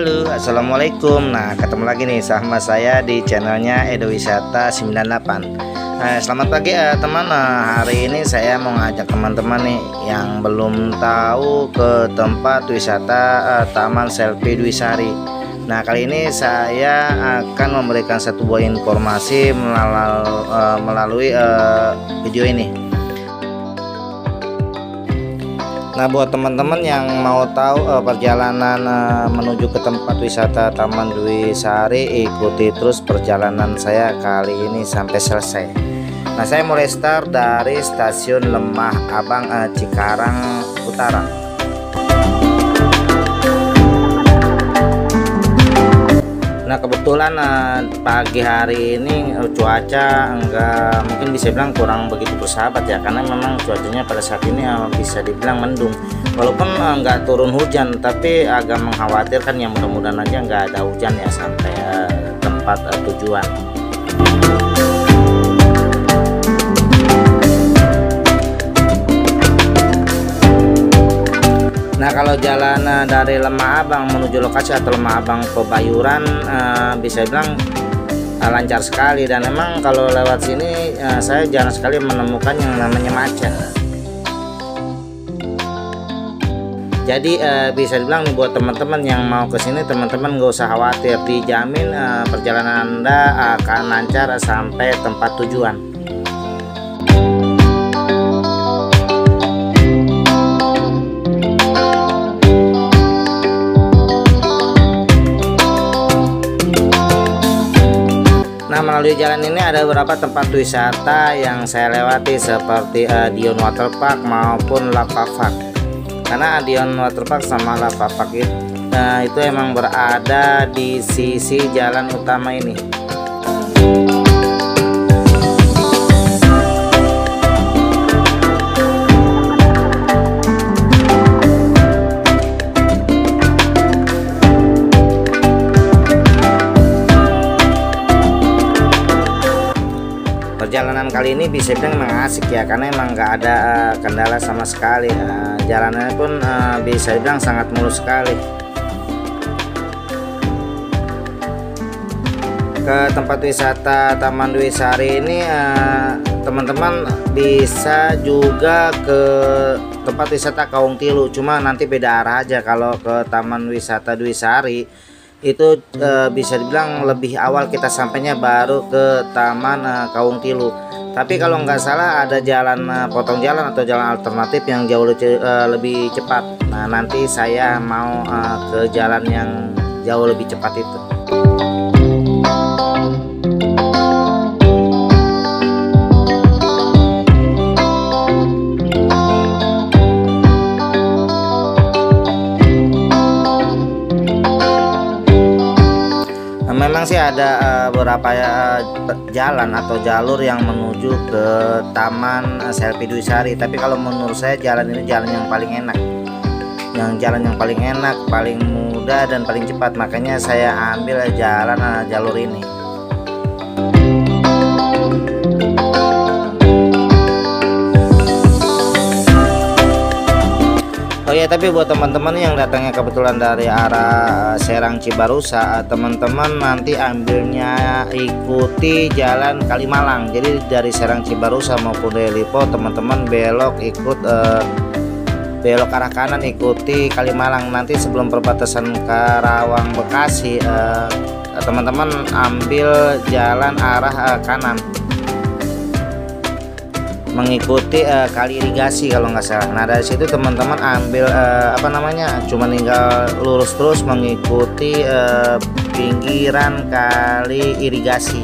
Halo, assalamualaikum. Nah, ketemu lagi nih sama saya di channelnya Edo Wisata 98. Selamat pagi teman. Hari ini saya mau ngajak teman-teman nih yang belum tahu ke tempat wisata Taman Selfie Dwi Sari. Nah, kali ini saya akan memberikan satu buah informasi melalui video ini. Nah, buat teman-teman yang mau tahu perjalanan menuju ke tempat wisata Taman Dwi Sari, ikuti terus perjalanan saya kali ini sampai selesai. Nah, saya mulai start dari stasiun Lemah Abang, Cikarang Utara. Nah, kebetulan pagi hari ini cuaca mungkin bisa bilang kurang begitu bersahabat ya, karena memang cuacanya pada saat ini bisa dibilang mendung. Walaupun nggak turun hujan, tapi agak mengkhawatirkan ya, mudah-mudahan aja nggak ada hujan ya sampai tempat tujuan. Nah, kalau jalan dari Lemah Abang menuju lokasi atau Lemah Abang Pebayuran bisa bilang lancar sekali, dan memang kalau lewat sini saya jarang sekali menemukan yang namanya macet. Jadi bisa dibilang nih, buat teman-teman yang mau ke sini, teman-teman nggak usah khawatir, dijamin perjalanan Anda akan lancar sampai tempat tujuan. Nah, melalui jalan ini ada beberapa tempat wisata yang saya lewati, seperti Dion Waterpark maupun Lava Park. Karena Dion Waterpark sama Lava Park itu emang berada di sisi jalan utama ini. Perjalanan kali ini bisa bilang memang asik ya, karena emang nggak ada kendala sama sekali. Jalanannya pun bisa dibilang sangat mulus sekali. Ke tempat wisata Taman Dwi Sari ini teman-teman bisa juga ke tempat wisata Kaung Tilu, cuma nanti beda arah aja. Kalau ke Taman Wisata Dwi Sari itu bisa dibilang lebih awal kita sampainya baru ke Taman Kaung Tilu. Tapi kalau nggak salah ada jalan potong jalan atau jalan alternatif yang jauh lebih cepat. Nah, nanti saya mau ke jalan yang jauh lebih cepat itu. Memang sih ada beberapa jalan atau jalur yang menuju ke Taman Selfie Dwi Sari, tapi kalau menurut saya jalan ini jalan yang paling enak, paling mudah dan paling cepat, makanya saya ambil jalur ini. Oh ya, tapi buat teman-teman yang datangnya kebetulan dari arah Serang Cibarusa, teman-teman nanti ambilnya ikuti jalan Kalimalang. Jadi dari Serang Cibarusa maupun dari Lipo, teman-teman belok arah kanan ikuti Kalimalang. Nanti sebelum perbatasan Karawang Bekasi, teman-teman ambil jalan arah kanan mengikuti kali irigasi kalau nggak salah. Nah, dari situ teman-teman ambil cuma tinggal lurus terus mengikuti pinggiran kali irigasi.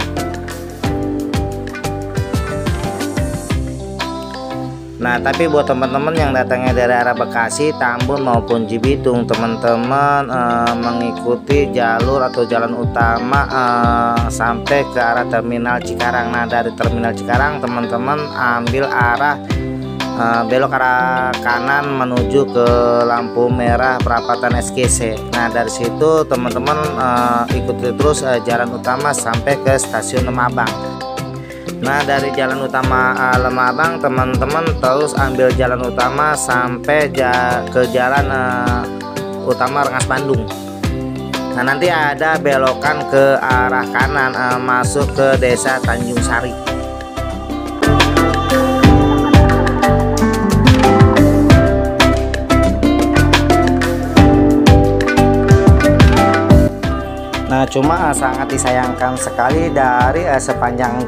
Nah, tapi buat teman-teman yang datangnya dari arah Bekasi, Tambun maupun Cibitung, teman-teman mengikuti jalur atau jalan utama sampai ke arah Terminal Cikarang. Nah, dari Terminal Cikarang teman-teman ambil belok arah kanan menuju ke lampu merah perapatan SGC. Nah, dari situ teman-teman ikuti terus jalan utama sampai ke stasiun Lemah Abang. Nah, dari jalan utama Lemah Abang, teman-teman terus ambil jalan utama sampai ke jalan utama Rengas Bandung. Nah, nanti ada belokan ke arah kanan masuk ke Desa Tanjung Sari. Nah, cuma sangat disayangkan sekali dari sepanjang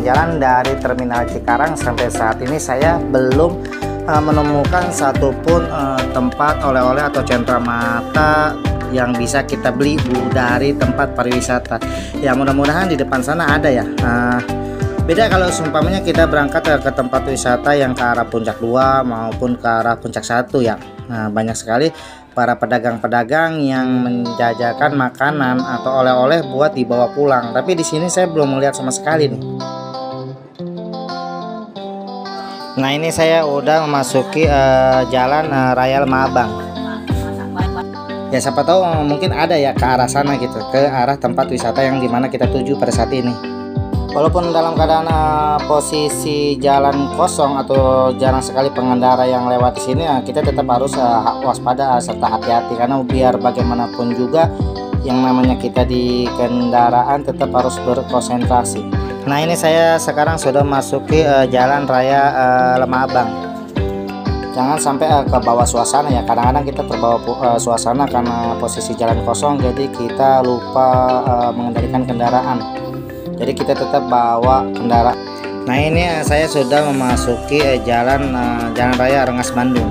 jalan dari Terminal Cikarang sampai saat ini saya belum menemukan satupun tempat oleh-oleh atau centra mata yang bisa kita beli dari tempat pariwisata. Ya, mudah-mudahan di depan sana ada ya. Beda kalau seumpamanya kita berangkat ke tempat wisata yang ke arah Puncak 2 maupun ke arah Puncak 1 ya. Nah, banyak sekali para pedagang-pedagang yang menjajakan makanan atau oleh-oleh buat dibawa pulang. Tapi di sini saya belum melihat sama sekali nih. Nah, ini saya udah memasuki jalan Raya Lemah Abang. Ya, siapa tahu mungkin ada ya ke arah sana gitu, ke arah tempat wisata yang dimana kita tuju pada saat ini. Walaupun dalam keadaan posisi jalan kosong atau jarang sekali pengendara yang lewat di sini, kita tetap harus waspada serta hati-hati, karena biar bagaimanapun juga yang namanya kita di kendaraan tetap harus berkonsentrasi. Nah, ini saya sekarang sudah masuki jalan raya Lemah Abang. Jangan sampai ke bawah suasana ya, kadang-kadang kita terbawa suasana karena posisi jalan kosong, jadi kita lupa mengendalikan kendaraan. Jadi kita tetap bawa kendaraan. Nah, ini saya sudah memasuki jalan raya Rengas Bandung.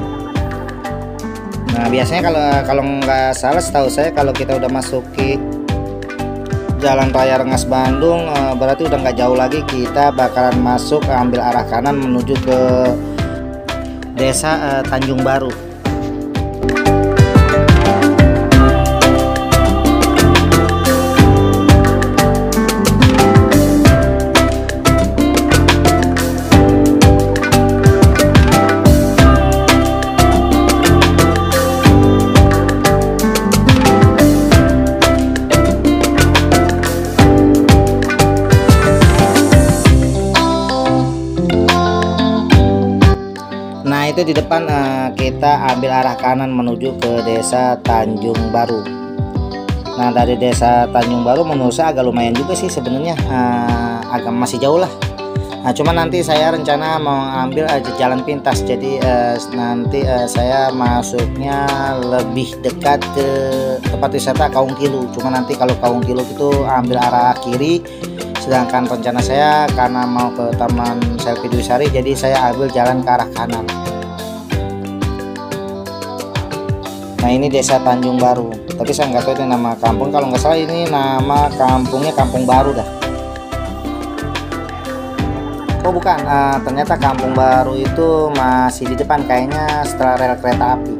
Nah, biasanya kalau nggak salah, setahu saya kalau kita udah masuki jalan raya Rengas Bandung, berarti udah nggak jauh lagi kita bakalan masuk ambil arah kanan menuju ke Desa Tanjung Baru. Nah, itu di depan kita ambil arah kanan menuju ke Desa Tanjung Baru. Nah, dari Desa Tanjung Baru menurut saya agak lumayan juga sih sebenarnya, agak masih jauh lah. Nah, cuma nanti saya rencana mau ambil jalan pintas, jadi nanti saya masuknya lebih dekat ke tempat wisata Kaung Kilu. Cuma nanti kalau Kaung Kilu itu ambil arah kiri, sedangkan rencana saya karena mau ke Taman Selfie Dwi Sari, jadi saya ambil jalan ke arah kanan. Nah, ini Desa Tanjung Baru, tapi saya nggak tahu ini nama kampung. Kalau nggak salah ini nama kampungnya Kampung Baru dah. Oh bukan, ternyata Kampung Baru itu masih di depan, kayaknya setelah rel kereta api.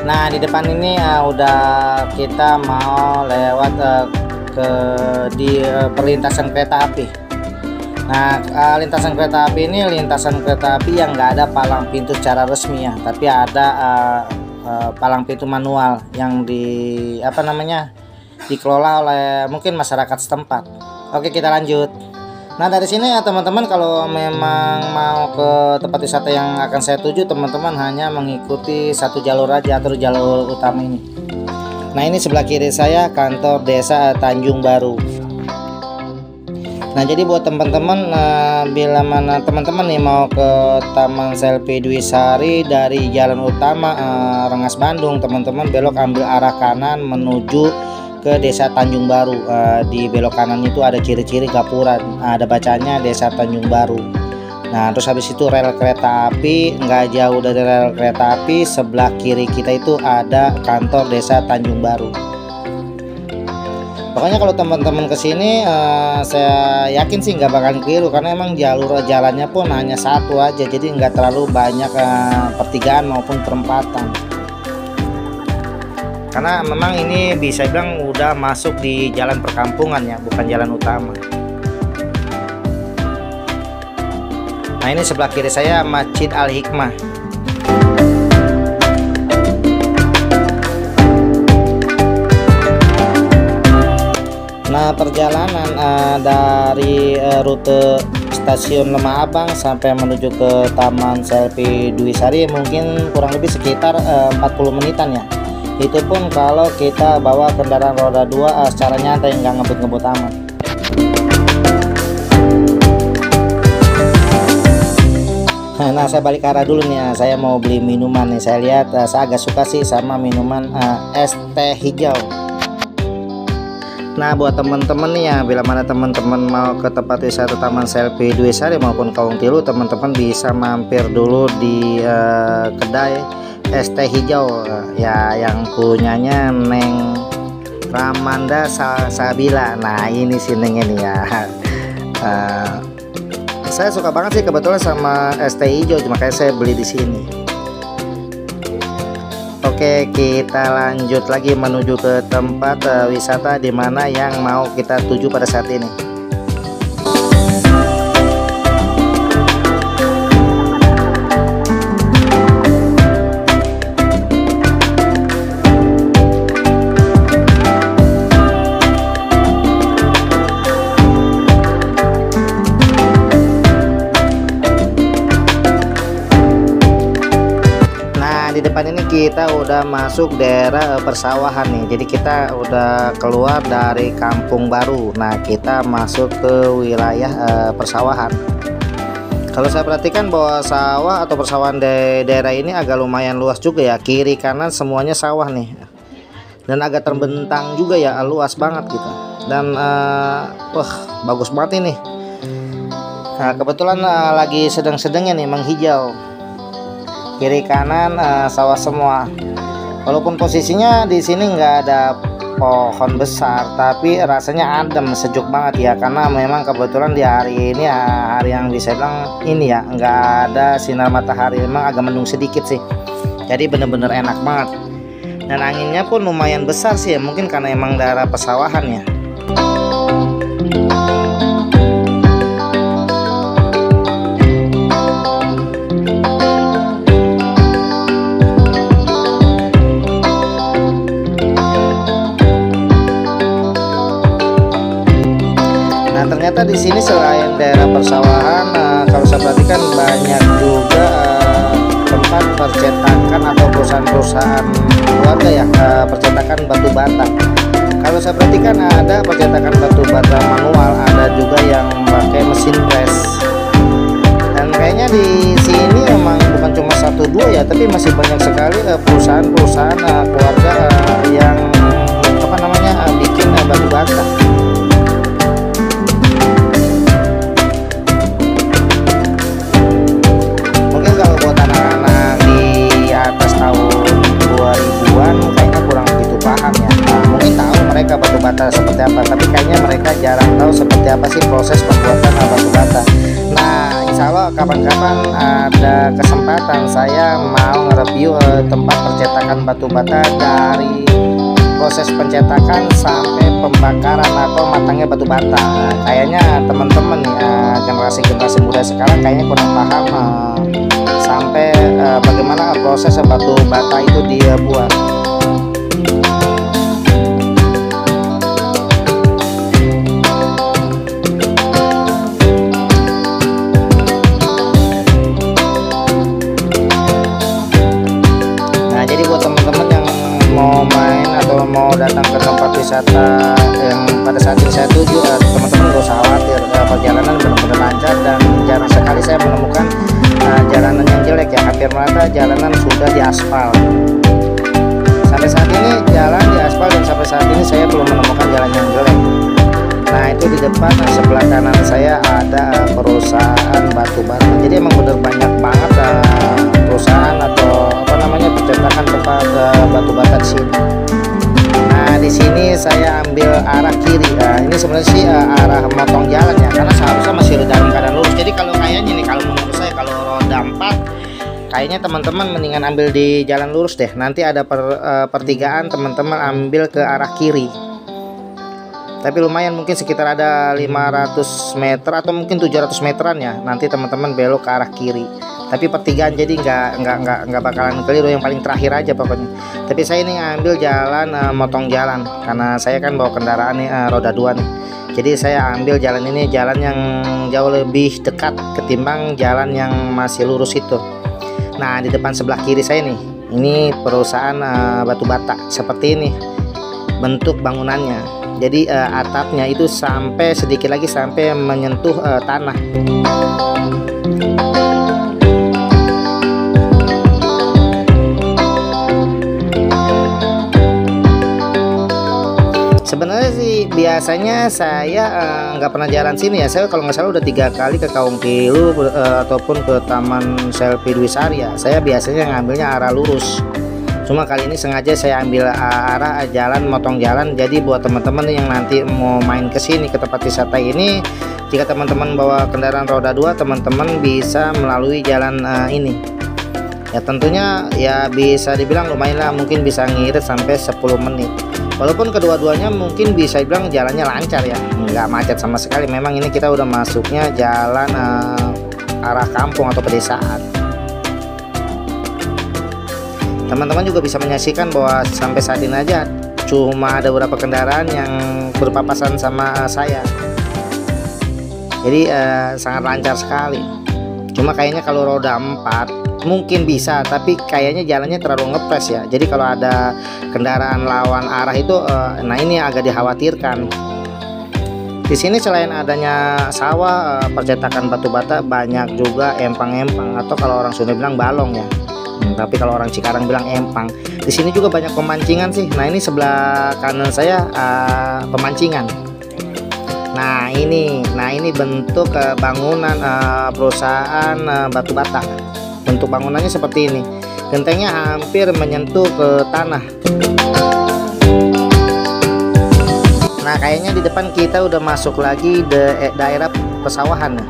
Nah, di depan ini udah kita mau lewat di perlintasan kereta api. Nah, lintasan kereta api ini lintasan kereta api yang nggak ada palang pintu secara resmi ya, tapi ada palang pintu manual yang dikelola oleh mungkin masyarakat setempat. Oke, kita lanjut. Nah, dari sini ya teman-teman, kalau memang mau ke tempat wisata yang akan saya tuju, teman-teman hanya mengikuti satu jalur aja atau jalur utama ini. Nah, ini sebelah kiri saya kantor Desa Tanjung Baru. Nah, jadi buat teman-teman, bila mana teman-teman nih mau ke Taman Selfie Dwi Sari dari jalan utama Rengas Bandung, teman-teman belok ambil arah kanan menuju ke Desa Tanjung Baru. Di belok kanan itu ada ciri-ciri gapura, ada bacanya Desa Tanjung Baru. Nah, terus habis itu rel kereta api, nggak jauh dari rel kereta api sebelah kiri kita itu ada kantor Desa Tanjung Baru. Pokoknya kalau teman-teman kesini, saya yakin sih nggak bakalan keliru, karena emang jalur jalannya pun hanya satu aja, jadi nggak terlalu banyak pertigaan maupun perempatan. Karena memang ini bisa bilang udah masuk di jalan perkampungan ya, bukan jalan utama. Nah, ini sebelah kiri saya Masjid Al Hikmah. Nah, perjalanan dari rute stasiun Lemah Abang sampai menuju ke Taman Selfie Dwi Sari mungkin kurang lebih sekitar 40 menitan ya. Itu pun kalau kita bawa kendaraan roda 2 secara nyantai, nggak ngebut-ngebut amat. Nah, saya balik arah dulu nih ya. Saya mau beli minuman nih. Saya lihat saya agak suka sih sama minuman es teh hijau. Nah, buat teman-teman nih ya, bila mana teman-teman mau ke tempat wisata Taman Selfie Dwi Sari maupun Kawung Tilu, teman-teman bisa mampir dulu di kedai es teh hijau ya, yang punyanya Neng Ramanda Sabila. Nah, ini sih Neng ini ya. Saya suka banget sih kebetulan sama es teh hijau, makanya saya beli di sini. Oke, kita lanjut lagi menuju ke tempat wisata di mana yang mau kita tuju pada saat ini. Di depan ini kita udah masuk daerah persawahan nih, jadi kita udah keluar dari kampung baru. Nah, kita masuk ke wilayah persawahan. Kalau saya perhatikan bahwa sawah atau persawahan di daerah ini agak lumayan luas juga ya, kiri kanan semuanya sawah nih, dan agak terbentang juga ya, luas banget gitu. Dan wah, bagus banget ini. Nah, kebetulan lagi sedang-sedangnya nih menghijau. Kiri kanan sawah semua. Walaupun posisinya di sini nggak ada pohon besar, tapi rasanya adem, sejuk banget ya, karena memang kebetulan di hari ini hari yang bisa bilang ini ya, nggak ada sinar matahari, memang agak mendung sedikit sih, jadi bener-bener enak banget. Dan anginnya pun lumayan besar sih ya, mungkin karena emang daerah pesawahan ya. Ternyata di sini selain daerah persawahan, kalau saya perhatikan banyak juga tempat percetakan atau perusahaan-perusahaan keluarga ya, percetakan batu bata. Kalau saya perhatikan ada percetakan batu bata manual, ada juga yang pakai mesin press. Dan kayaknya di sini emang bukan cuma 1-2 ya, tapi masih banyak sekali perusahaan-perusahaan keluarga yang bikin batu bata. Mereka batu bata seperti apa, tapi kayaknya mereka jarang tahu seperti apa sih proses pembuatan batu bata. Nah, insya Allah kapan-kapan ada kesempatan saya mau nge-review tempat percetakan batu bata, dari proses pencetakan sampai pembakaran atau matangnya batu bata. Nah, kayaknya teman-teman generasi muda sekarang kayaknya kurang paham sampai bagaimana proses batu bata itu dia buat. Mau datang ke tempat wisata yang pada saat ini saya tuju, teman-teman gak usah khawatir, perjalanan benar-benar lancar dan jarang sekali saya menemukan jalanan yang jelek ya. Hampir merata jalanan sudah diaspal. Sampai saat ini jalan diaspal, dan sampai saat ini saya belum menemukan jalan yang jelek. Nah, itu di depan sebelah kanan saya ada perusahaan batu bata. Jadi emang bener banyak banget perusahaan atau percetakan tempat batu bata di sini. Nah, di sini saya ambil arah kiri. Ini sebenarnya sih arah motong jalan ya, karena seharusnya masih dalam keadaan lurus. Jadi kalau kayaknya nih, kalau menurut saya kalau roda 4, kayaknya teman-teman mendingan ambil di jalan lurus deh. Nanti ada pertigaan, teman-teman ambil ke arah kiri. Tapi lumayan, mungkin sekitar ada 500 meter atau mungkin 700 meteran ya. Nanti teman-teman belok ke arah kiri. tapi pertigaan, jadi nggak bakalan keliru, yang paling terakhir aja pokoknya. Tapi saya ini ngambil jalan motong jalan karena saya kan bawa kendaraan nih roda 2 nih. Jadi saya ambil jalan ini, jalan yang jauh lebih dekat ketimbang jalan yang masih lurus itu. Nah, di depan sebelah kiri saya nih, ini perusahaan batu bata. Seperti ini bentuk bangunannya. Jadi atapnya itu sampai sedikit lagi sampai menyentuh tanah. Sebenarnya sih biasanya saya nggak pernah jalan sini ya. Saya kalau nggak salah udah 3 kali ke Kaung Pilu ataupun ke Taman Selfie Dwi Sari ya. Saya biasanya ngambilnya arah lurus. Cuma kali ini sengaja saya ambil arah jalan motong jalan. Jadi buat teman-teman yang nanti mau main ke sini ke tempat wisata ini, jika teman-teman bawa kendaraan roda 2, teman-teman bisa melalui jalan ini. Ya tentunya ya bisa dibilang lumayan lah, mungkin bisa ngirit sampai 10 menit. Walaupun kedua-duanya mungkin bisa dibilang jalannya lancar ya, nggak macet sama sekali. Memang ini kita udah masuknya jalan arah kampung atau pedesaan. Teman-teman juga bisa menyaksikan bahwa sampai saat ini aja cuma ada beberapa kendaraan yang berpapasan sama saya. Jadi sangat lancar sekali. Cuma kayaknya kalau roda 4 mungkin bisa, tapi kayaknya jalannya terlalu ngepres ya. Jadi kalau ada kendaraan lawan arah itu nah ini agak dikhawatirkan. Di sini selain adanya sawah, percetakan batu bata, banyak juga empang-empang atau kalau orang Sunda bilang balong ya. Tapi kalau orang Cikarang bilang empang. Di sini juga banyak pemancingan sih. Nah, ini sebelah kanan saya pemancingan. Nah ini bentuk bangunan perusahaan batu bata. Bentuk bangunannya seperti ini, gentengnya hampir menyentuh ke tanah. Nah, kayaknya di depan kita udah masuk lagi daerah pesawahan.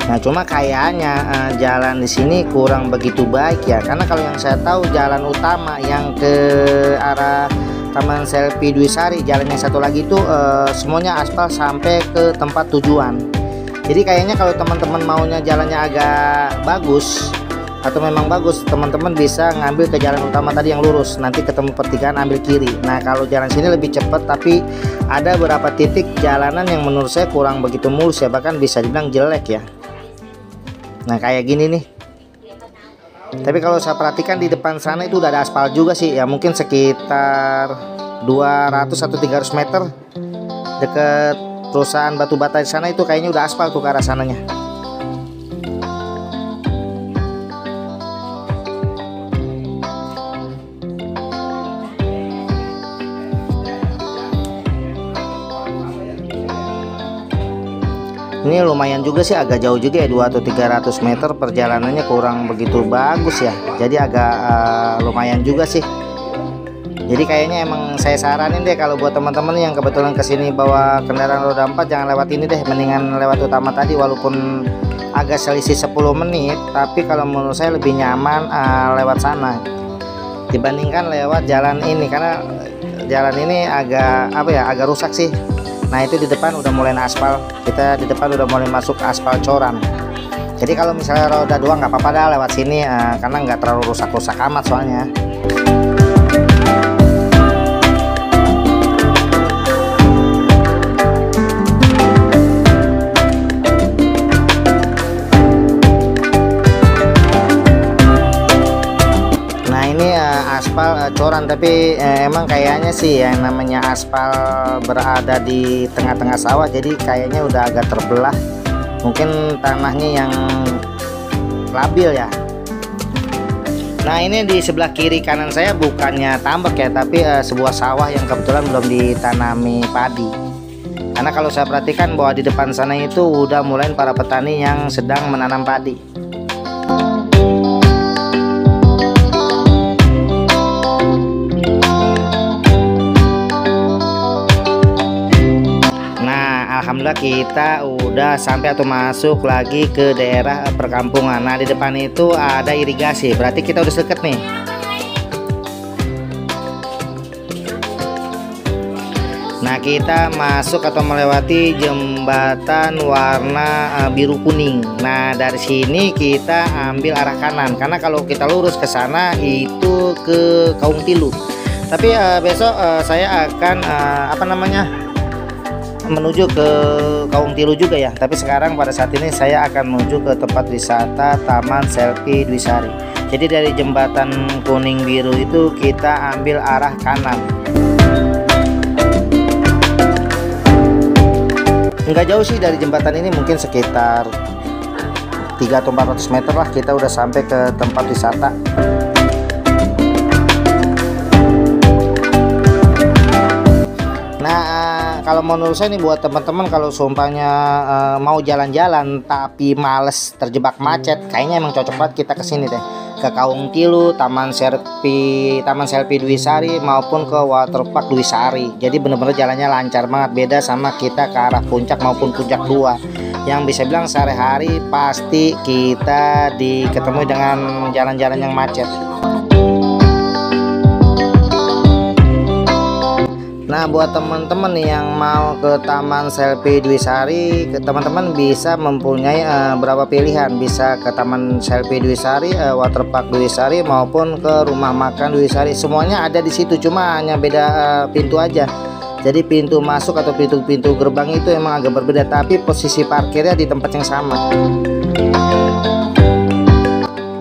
Nah, cuma kayaknya jalan di sini kurang begitu baik ya, karena kalau yang saya tahu jalan utama yang ke arah Taman Selfie Dwi Sari, jalan yang satu lagi itu semuanya aspal sampai ke tempat tujuan. Jadi kayaknya kalau teman-teman maunya jalannya agak bagus atau memang bagus, teman-teman bisa ngambil ke jalan utama tadi yang lurus, nanti ketemu pertigaan ambil kiri. Nah, kalau jalan sini lebih cepat, tapi ada beberapa titik jalanan yang menurut saya kurang begitu mulus ya, bahkan bisa dibilang jelek ya. Nah, kayak gini nih. Tapi kalau saya perhatikan di depan sana itu udah ada aspal juga sih ya, mungkin sekitar 200 atau 300 meter deket perusahaan batu bata di sana itu kayaknya udah aspal tuh ke arah sananya. Ini lumayan juga sih, agak jauh juga ya, 2 atau 300 meter perjalanannya kurang begitu bagus ya. Jadi agak lumayan juga sih. Jadi kayaknya emang saya saranin deh kalau buat teman-teman yang kebetulan kesini bawa kendaraan roda 4, jangan lewat ini deh, mendingan lewat utama tadi. Walaupun agak selisih 10 menit, tapi kalau menurut saya lebih nyaman lewat sana dibandingkan lewat jalan ini, karena jalan ini agak agak rusak sih. Nah, itu di depan udah mulai aspal, kita di depan udah mulai masuk aspal coran. Jadi kalau misalnya roda 2 nggak apa-apa dah lewat sini, karena nggak terlalu rusak-rusak amat soalnya. Aspal coran, tapi emang kayaknya sih yang namanya aspal berada di tengah-tengah sawah, jadi kayaknya udah agak terbelah, mungkin tanahnya yang labil ya. Nah, ini di sebelah kiri kanan saya bukannya tambak ya, tapi sebuah sawah yang kebetulan belum ditanami padi. Karena kalau saya perhatikan bahwa di depan sana itu udah mulai para petani yang sedang menanam padi. Alhamdulillah kita udah sampai atau masuk lagi ke daerah perkampungan. Nah, di depan itu ada irigasi, berarti kita udah deket nih. Nah, kita masuk atau melewati jembatan warna biru kuning. Nah, dari sini kita ambil arah kanan, karena kalau kita lurus ke sana itu ke Kaung Tilu. Tapi besok saya akan menuju ke Kaung Tilu juga ya. Tapi sekarang pada saat ini saya akan menuju ke tempat wisata Taman Selfie Dwi Sari. Jadi dari jembatan kuning biru itu kita ambil arah kanan. Nggak jauh sih dari jembatan ini, mungkin sekitar 300 atau 400 meter lah kita udah sampai ke tempat wisata. Nah, kalau menurut saya nih buat teman-teman, kalau sumpahnya mau jalan-jalan tapi males terjebak macet, kayaknya emang cocok banget kita kesini deh, ke Kaung Tilu, Taman Selfie Dwi Sari maupun ke Waterpark Dwi Sari. Jadi bener-bener jalannya lancar banget, beda sama kita ke arah puncak maupun puncak 2 yang bisa bilang sehari-hari pasti kita ketemu dengan jalan-jalan yang macet. Nah, buat teman-teman nih yang mau ke Taman Selfie Dwi Sari, teman-teman bisa mempunyai berapa pilihan. Bisa ke Taman Selfie Dwi Sari, Waterpark Dwi Sari maupun ke Rumah Makan Dwi Sari. Semuanya ada di situ, cuma hanya beda pintu aja. Jadi pintu masuk atau pintu gerbang itu emang agak berbeda, tapi posisi parkirnya di tempat yang sama.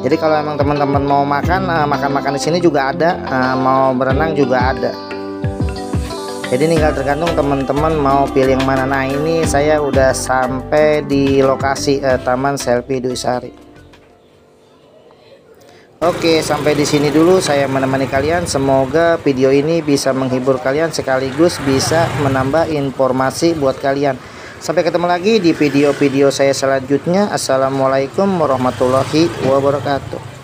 Jadi kalau emang teman-teman mau makan di sini juga ada, mau berenang juga ada. Jadi tinggal tergantung teman-teman mau pilih yang mana. Nah, ini saya udah sampai di lokasi Taman Selfie Dwi Sari. Oke, sampai di sini dulu saya menemani kalian. Semoga video ini bisa menghibur kalian sekaligus bisa menambah informasi buat kalian. Sampai ketemu lagi di video-video saya selanjutnya. Assalamualaikum warahmatullahi wabarakatuh.